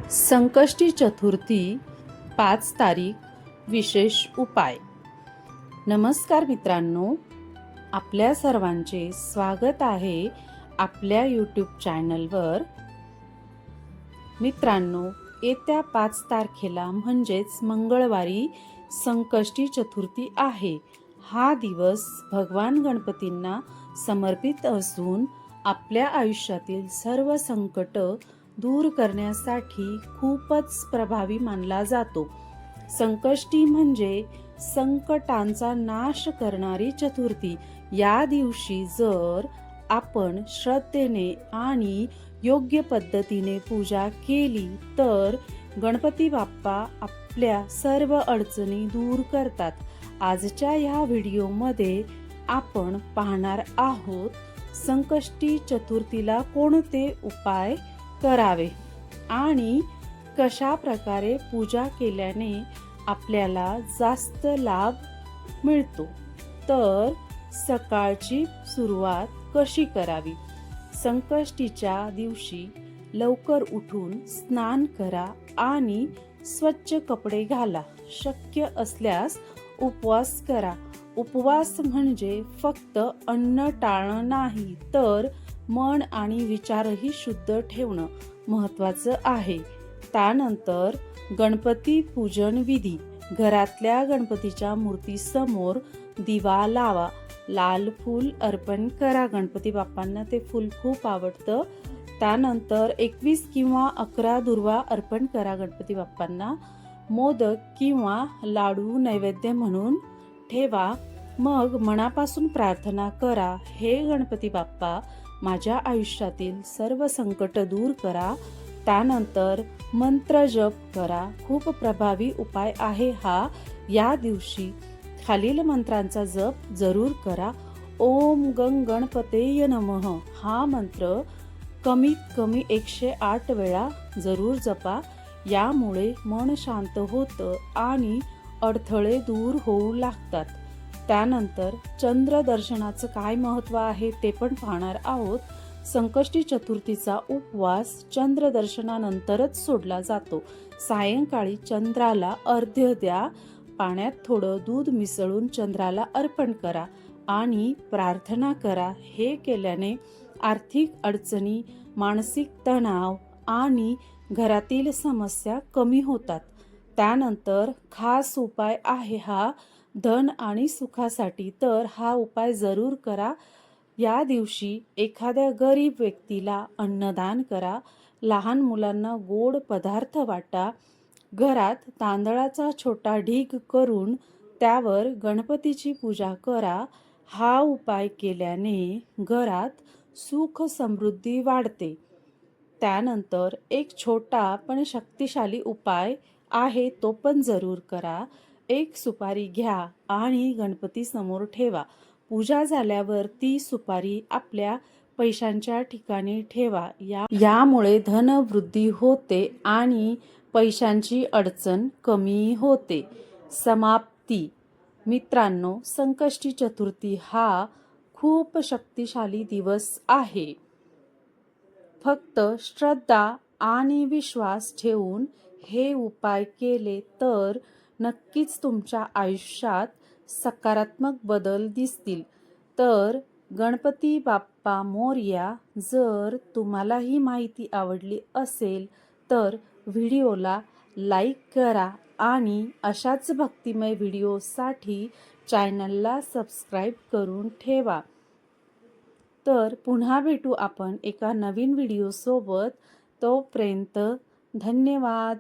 संकष्टी चतुर्थी 5 तारीख विशेष उपाय। नमस्कार मित्रांनो, आपल्या सर्वांचे स्वागत आहे आपल्या यूट्यूब चॅनलवर। मित्रांनो, येत्या 5 तारखेला म्हणजेच मंगळवारी संकष्टी चतुर्थी आहे। हा दिवस भगवान गणपतींना समर्पित असून आपल्या आयुष्यातील सर्व संकट दूर करण्यासाठी खूपच प्रभावी मानला जातो। संकष्टी म्हणजे संकटांचा नाश करणारी चतुर्थी। या दिवशी जर आपण श्रद्धेने आणि योग्य पद्धतीने पूजा केली तर गणपती बाप्पा आपल्या सर्व अडचणी दूर करतात। आजच्या या व्हिडिओमध्ये आपण पाहणार आहोत संकष्टी चतुर्थीला कोणते उपाय करावे आणि कशा प्रकारे पूजा केल्याने आपल्याला जास्त लाभ मिळतो। तर सकाळची सुरुवात कशी करावी? संकष्टीच्या दिवशी लवकर उठून स्नान करा आणि स्वच्छ कपडे घाला। शक्य असल्यास उपवास करा। उपवास म्हणजे फक्त अन्न टाळणं नाही, तर मन आणि विचारही शुद्ध ठेवणं महत्त्वाचं आहे। त्यानंतर गणपती पूजन विधी। घरातल्या गणपतीच्या मूर्तीसमोर दिवा लावा, लाल फूल अर्पण करा। गणपती बाप्पांना ते फूल खूप आवडतं। त्यानंतर 21 किंवा 11 दुर्वा अर्पण करा गणपती बाप्पांना। मोदक किंवा लाडू नैवेद्य म्हणून ठेवा। मग मनापासून प्रार्थना करा, हे गणपती बाप्पा, माझ्या आयुष्यातील सर्व संकट दूर करा। त्यानंतर मंत्र जप करा। खूप प्रभावी उपाय आहे हा। या दिवशी खालील मंत्रांचा जप जरूर करा। ओम गं गणपतेय नमः हा मंत्र कमीत कमी 108 वेळा जरूर जपा। यामुळे मन शांत होतं आणि अडथळे दूर होऊ लागतात। त्यानंतर चंद्र दर्शनाचं काय महत्त्व आहे ते पण पाहणार आहोत। संकष्टी चतुर्थीचा उपवास चंद्र दर्शनानंतरच सोडला जातो। सायंकाळी चंद्राला अर्घ्य द्या। पाण्यात थोडं दूध मिसळून चंद्राला अर्पण करा आणि प्रार्थना करा। हे केल्याने आर्थिक अडचणी, मानसिक तणाव आणि घरातील समस्या कमी होतात। त्यानंतर खास उपाय आहे हा धन आणि सुखासाठी, तर हा उपाय जरूर करा। या दिवशी एखाद्या गरीब व्यक्तीला अन्नदान करा। लहान मुलांना गोड पदार्थ वाटा। घरात तांदळाचा छोटा ढीग करून त्यावर गणपतीची पूजा करा। हा उपाय केल्याने घरात सुख समृद्धी वाढते। त्यानंतर एक छोटा पण शक्तिशाली उपाय आहे, तो पण जरूर करा। एक सुपारी घ्या आणि गणपती समोर ठेवा। पूजा झाल्यावर ती सुपारी आपल्या पैशांच्या ठिकाणी ठेवा। यामुळे धनवृद्धी होते आणि पैशांची अडचण कमी होते। समाप्ती। मित्रांनो, संकष्टी चतुर्थी हा खूप शक्तिशाली दिवस आहे। फक्त श्रद्धा आणि विश्वास ठेवून हे उपाय केले तर नक्कीच तुमच्या आयुष्यात सकारात्मक बदल दिसतील। तर गणपती बाप्पा मोरया। जर तुम्हाला ही माहिती आवडली असेल तर व्हिडिओला लाईक करा आणि अशाच भक्तिमय व्हिडिओसाठी चॅनलला सबस्क्राईब करून ठेवा। तर पुन्हा भेटू आपण एका नवीन व्हिडिओसोबत। तोपर्यंत धन्यवाद।